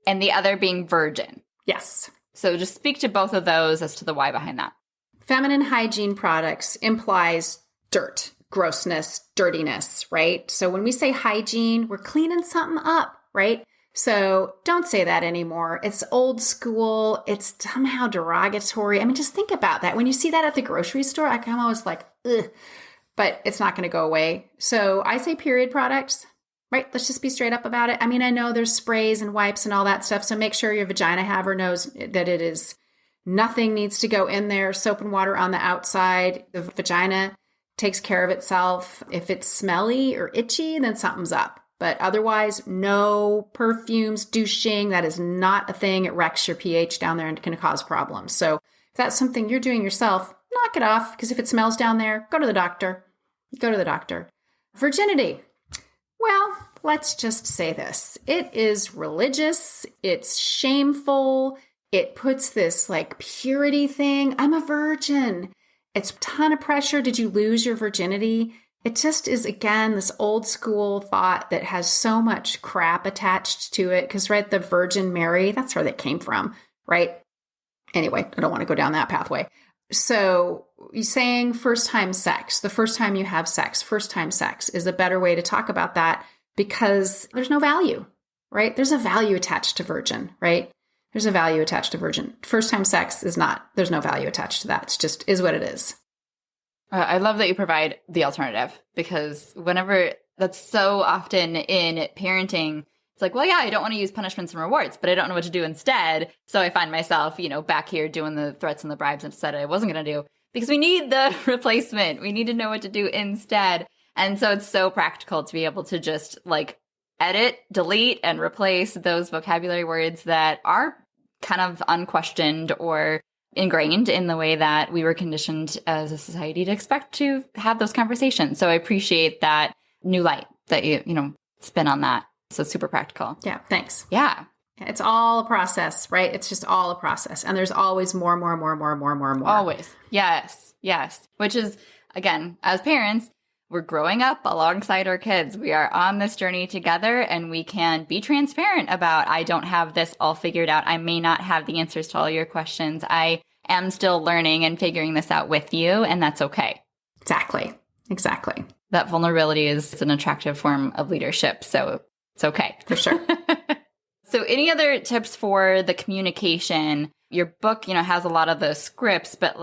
and the other being virgin. Yes. So just speak to both of those as to the why behind that. Feminine hygiene products implies dirt, grossness, dirtiness, right? So when we say hygiene, we're cleaning something up, right? So don't say that anymore. It's old school. It's somehow derogatory. I mean, just think about that. When you see that at the grocery store, I'm always like, ugh, but it's not going to go away. So I say period products, right? Let's just be straight up about it. I mean, I know there's sprays and wipes and all that stuff. So make sure your vagina haver knows that it is nothing needs to go in there. Soap and water on the outside. The vagina takes care of itself. If it's smelly or itchy, then something's up. But otherwise, no perfumes, douching. That is not a thing. It wrecks your pH down there and can cause problems. So if that's something you're doing yourself, knock it off. Because if it smells down there, go to the doctor. Go to the doctor. Virginity. Well, let's just say this. It is religious. It's shameful. It puts this like purity thing. I'm a virgin. It's a ton of pressure. Did you lose your virginity? It just is, again, this old school thought that has so much crap attached to it. Because, right, the Virgin Mary, that's where that came from, right? Anyway, I don't want to go down that pathway. So you're saying first-time sex, the first time you have sex, first-time sex is a better way to talk about that because there's no value, right? There's a value attached to virgin, right? There's a value attached to virgin. First-time sex is not, there's no value attached to that. It's just is what it is. I love that you provide the alternative because whenever that's so often in parenting, it's like, well, yeah, I don't want to use punishments and rewards, but I don't know what to do instead. So I find myself, back here doing the threats and the bribes instead I wasn't going to do because we need the replacement. We need to know what to do instead. And so it's so practical to be able to just like edit, delete, and replace those vocabulary words that are kind of unquestioned or ingrained in the way that we were conditioned as a society to expect to have those conversations. So I appreciate that new light that you spin on that. So super practical. Yeah, thanks. Yeah. It's all a process, right? It's just all a process. And there's always more. Always. Yes. Which is, again, as parents, we're growing up alongside our kids. We are on this journey together, and we can be transparent about, I don't have this all figured out. I may not have the answers to all your questions. I am still learning and figuring this out with you, and that's okay. Exactly. That vulnerability is an attractive form of leadership, so it's okay. For sure. So any other tips for the communication? Your book, has a lot of those scripts, but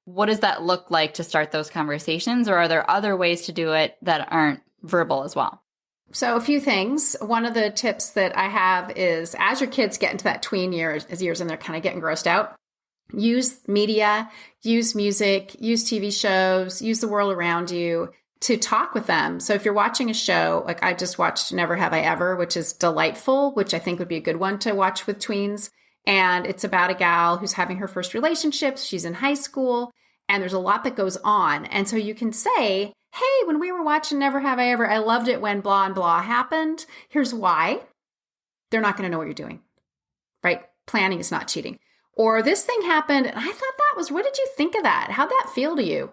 what does that look like to start those conversations? Or are there other ways to do it that aren't verbal as well? So a few things. One of the tips that I have is, as your kids get into that tween years and they're kind of getting grossed out, use media, use music, use TV shows, use the world around you to talk with them. So if you're watching a show, like I just watched Never Have I Ever, which is delightful, which I think would be a good one to watch with tweens. And it's about a gal who's having her first relationships. She's in high school, and there's a lot that goes on. And so you can say, hey, when we were watching Never Have I Ever, I loved it when blah and blah happened. Here's why. They're not going to know what you're doing, right? Planning is not cheating. Or this thing happened, and I thought what did you think of that? How'd that feel to you?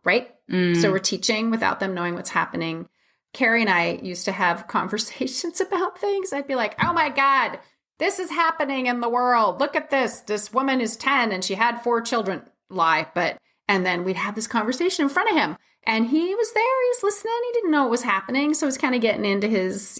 Right? So we're teaching without them knowing what's happening. Carrie and I used to have conversations about things. I'd be like, oh my God, this is happening in the world. Look at this. This woman is 10 and she had 4 children. Lie. And then we'd have this conversation in front of him. And he was there. He was listening. He didn't know what was happening. So he was kind of getting into his,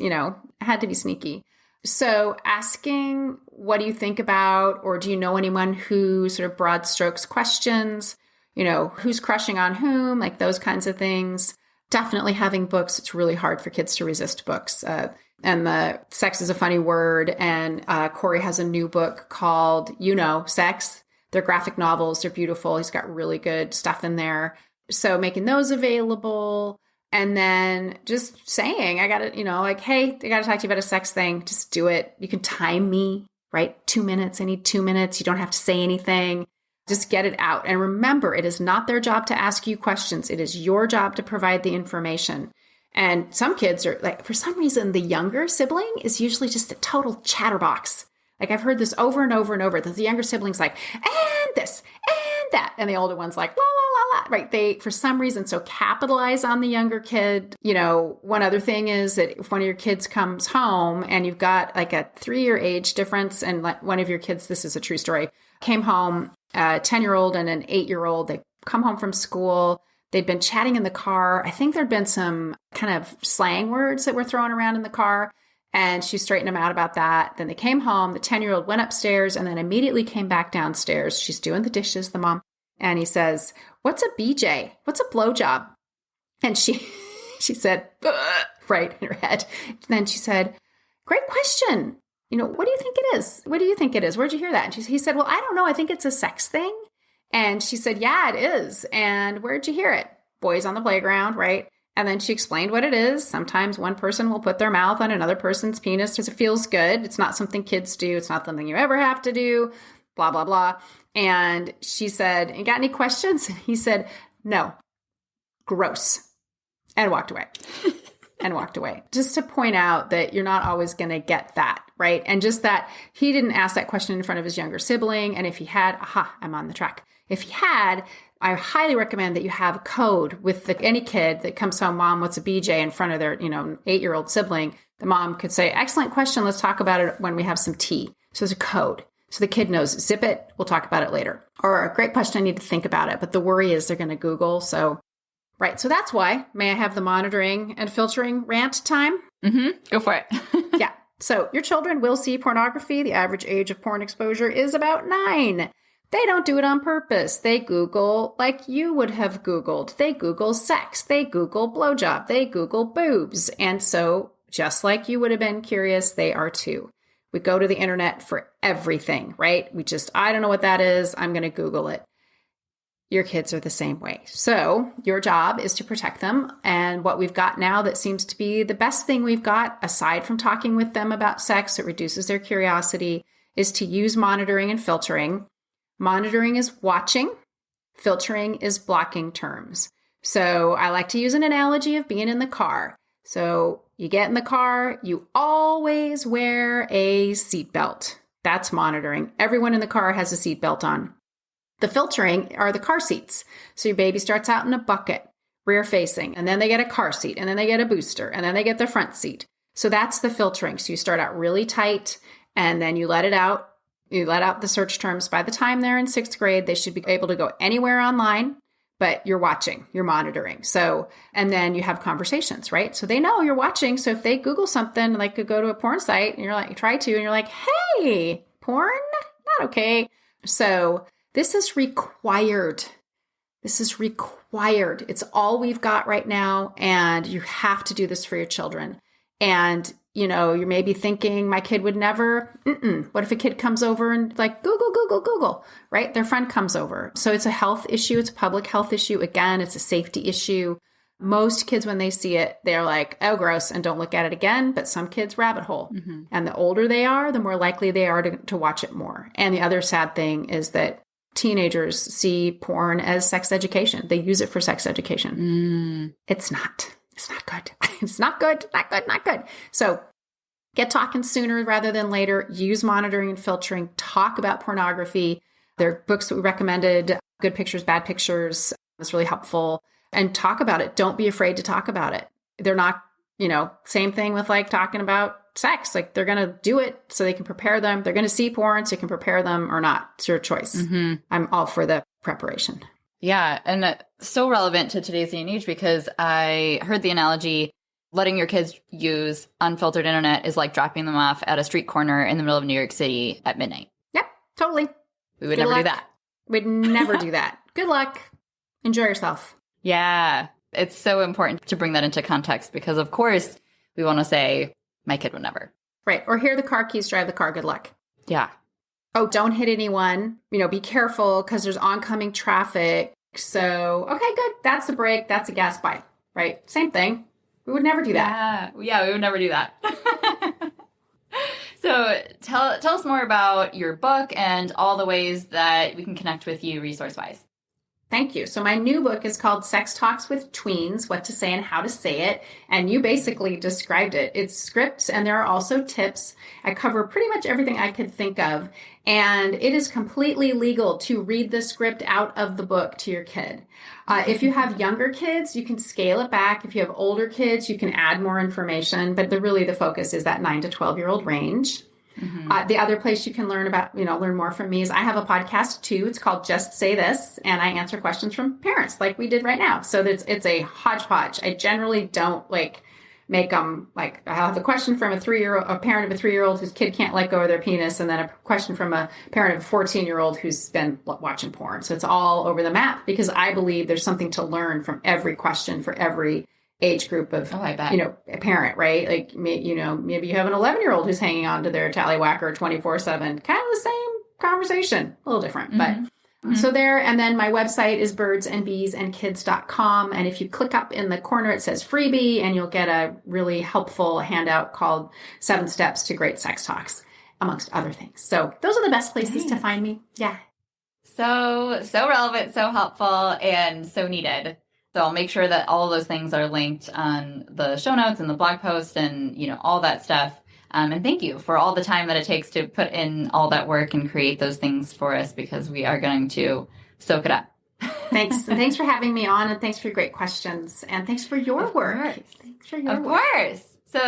had to be sneaky. So asking, what do you think about, or do you know anyone who sort of broad strokes questions, who's crushing on whom, like those kinds of things. Definitely having books. It's really hard for kids to resist books. And the sex is a funny word. And Corey has a new book called, Sex. They're graphic novels. They're beautiful. He's got really good stuff in there. So making those available. And then just saying, I got to, hey, I got to talk to you about a sex thing. Just do it. You can time me, right? 2 minutes. I need 2 minutes. You don't have to say anything. Just get it out. And remember, it is not their job to ask you questions. It is your job to provide the information. And some kids are for some reason, the younger sibling is usually just a total chatterbox. I've heard this over and over and over, that the younger sibling's and this and that. And the older one's la, la, la, la, right? They, for some reason, so capitalize on the younger kid. One other thing is that if one of your kids comes home and you've got a 3-year age difference, and one of your kids, this is a true story, came home, a 10-year-old and an 8-year-old, they come home from school. They'd been chatting in the car. I think there'd been some kind of slang words that were thrown around in the car. And she straightened them out about that. Then they came home. The 10-year-old went upstairs and then immediately came back downstairs. She's doing the dishes, the mom. And he says, what's a BJ? What's a blowjob? And she said, right in her head. And then she said, great question. What do you think it is? What do you think it is? Where'd you hear that? And he said, well, I don't know. I think it's a sex thing. And she said, yeah, it is. And where'd you hear it? Boys on the playground, right? And then she explained what it is. Sometimes one person will put their mouth on another person's penis because it feels good. It's not something kids do. It's not something you ever have to do, blah, blah, blah. And she said, you got any questions? And he said, no, gross, and walked away. Just to point out that you're not always going to get that, right? And just that he didn't ask that question in front of his younger sibling. And if he had, I'm on the track. If he had, I highly recommend that you have a code with any kid that comes home, Mom, what's a BJ, in front of their, 8-year-old sibling. The mom could say, excellent question. Let's talk about it when we have some tea. So there's a code. So the kid knows, zip it. We'll talk about it later. Or a great question. I need to think about it. But the worry is they're going to Google. So, right. So that's why. May I have the monitoring and filtering rant time? Go for it. Yeah. So your children will see pornography. The average age of porn exposure is about 9. They don't do it on purpose. They Google like you would have Googled. They Google sex. They Google blowjob. They Google boobs. And so just like you would have been curious, they are too. We go to the internet for everything, right? I don't know what that is. I'm going to Google it. Your kids are the same way. So your job is to protect them. And what we've got now that seems to be the best thing we've got, aside from talking with them about sex, it reduces their curiosity, is to use monitoring and filtering. Monitoring is watching. Filtering is blocking terms. So I like to use an analogy of being in the car. So you get in the car, you always wear a seatbelt. That's monitoring. Everyone in the car has a seatbelt on. The filtering are the car seats. So your baby starts out in a bucket, rear facing, and then they get a car seat, and then they get a booster, and then they get the front seat. So that's the filtering. So you start out really tight, and then you let it out. You let out the search terms. By the time they're in 6th grade, they should be able to go anywhere online, but you're watching, you're monitoring. So, and then you have conversations, right? So they know you're watching. So if they Google something, like could go to a porn site and you're like, try to, and you're like, hey, porn, not okay. So this is required. This is required. It's all we've got right now. And you have to do this for your children. And, you know, you may be thinking my kid would never. What if a kid comes over and like, Google, right? Their friend comes over. So it's a health issue. It's a public health issue. Again, it's a safety issue. Most kids, when they see it, they're like, oh, gross, and don't look at it again. But some kids rabbit hole. Mm-hmm. And the older they are, the more likely they are to watch it more. And the other sad thing is that teenagers see porn as sex education. They use it for sex education. It's not. It's not good. It's not good. Not good. So get talking sooner rather than later. Use monitoring and filtering. Talk about pornography. There are books that we recommended, Good Pictures, Bad Pictures. It's really helpful. And talk about it. Don't be afraid to talk about it. They're not, same thing with like talking about sex. Like they're going to do it so they can prepare them. They're going to see porn so you can prepare them or not. It's your choice. Mm-hmm. I'm all for the preparation. Yeah. And so relevant to today's day and age because I heard the analogy, letting your kids use unfiltered internet is like dropping them off at a street corner in the middle of New York City at midnight. Yep, totally. We would never do that. We'd never do that. Good luck. Enjoy yourself. Yeah. It's so important to bring that into context because, of course, we want to say, my kid would never. Right. Or here are the car keys, drive the car. Good luck. Yeah. Oh, don't hit anyone. Be careful because there's oncoming traffic. So, okay, good. That's the brake. That's the gas. Bye. Right. Same thing. We would never do that. Yeah, we would never do that. So tell us more about your book and all the ways that we can connect with you resource-wise. Thank you. So my new book is called Sex Talks with Tweens, What to Say and How to Say It. And you basically described it. It's scripts and there are also tips. I cover pretty much everything I could think of. And it is completely legal to read the script out of the book to your kid. If you have younger kids, you can scale it back. If you have older kids, you can add more information. But really the focus is that 9 to 12-year-old range. Mm-hmm. The other place you can learn more from me is I have a podcast too. It's called Just Say This, and I answer questions from parents like we did right now. So it's a hodgepodge. I generally don't make them I have a question from a parent of a 3-year-old whose kid can't let go of their penis, and then a question from a parent of a 14-year-old who's been watching porn. So it's all over the map because I believe there's something to learn from every question for every age group of, a parent, right? Like, maybe you have an 11-year-old who's hanging on to their tallywhacker 24/7, kind of the same conversation, a little different, but so there. And then my website is birdsandbeesandkids.com. And if you click up in the corner, it says freebie, and you'll get a really helpful handout called 7 Steps to Great Sex Talks, amongst other things. So those are the best places to find me. Yeah. So relevant, so helpful, and so needed. So I'll make sure that all of those things are linked on the show notes and the blog post and, all that stuff. And thank you for all the time that it takes to put in all that work and create those things for us because we are going to soak it up. Thanks. And thanks for having me on, and thanks for your great questions. And thanks for your work. Thanks for your work. Of course. So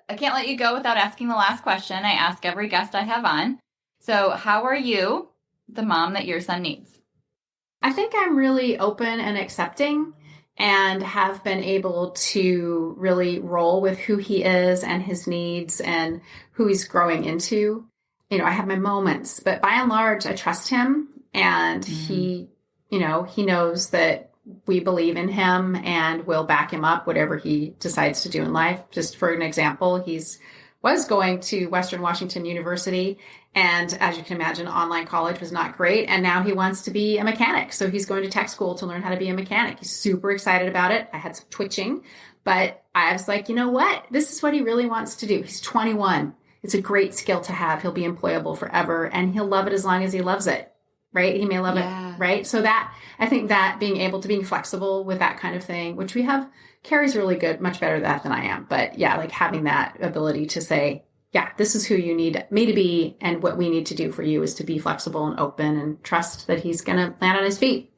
I can't let you go without asking the last question. I ask every guest I have on. So how are you the mom that your son needs? I think I'm really open and accepting, and have been able to really roll with who he is and his needs and who he's growing into. I have my moments, but by and large, I trust him, and he knows that we believe in him and will back him up, whatever he decides to do in life. Just for an example, was going to Western Washington University. And as you can imagine, online college was not great. And now he wants to be a mechanic. So he's going to tech school to learn how to be a mechanic. He's super excited about it. I had some twitching, but I was like, you know what? This is what he really wants to do. He's 21. It's a great skill to have. He'll be employable forever, and he'll love it as long as he loves it. right? He may love it, right? So that, I think that being flexible with that kind of thing, which we have, Carrie's really good, much better at that than I am. But yeah, like having that ability to say, yeah, this is who you need me to be. And what we need to do for you is to be flexible and open and trust that he's going to land on his feet.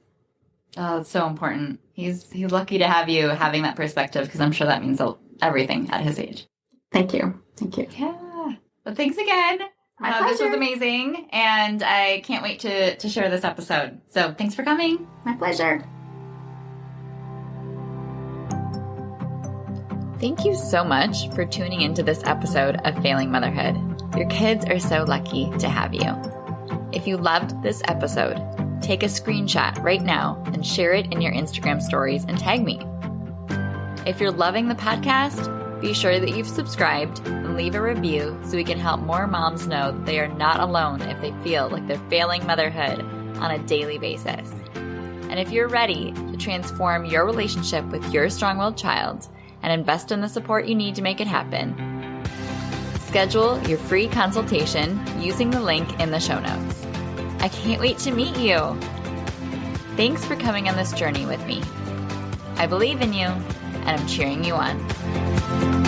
Oh, it's so important. He's lucky to have you having that perspective, because I'm sure that means everything at his age. Thank you. Thank you. Yeah. Well, thanks again. My pleasure. This was amazing, and I can't wait to share this episode. So thanks for coming. My pleasure. Thank you so much for tuning into this episode of Failing Motherhood. Your kids are so lucky to have you. If you loved this episode, take a screenshot right now and share it in your Instagram stories and tag me. If you're loving the podcast, be sure that you've subscribed and leave a review so we can help more moms know that they are not alone if they feel like they're failing motherhood on a daily basis. And if you're ready to transform your relationship with your strong-willed child and invest in the support you need to make it happen, schedule your free consultation using the link in the show notes. I can't wait to meet you. Thanks for coming on this journey with me. I believe in you, and I'm cheering you on.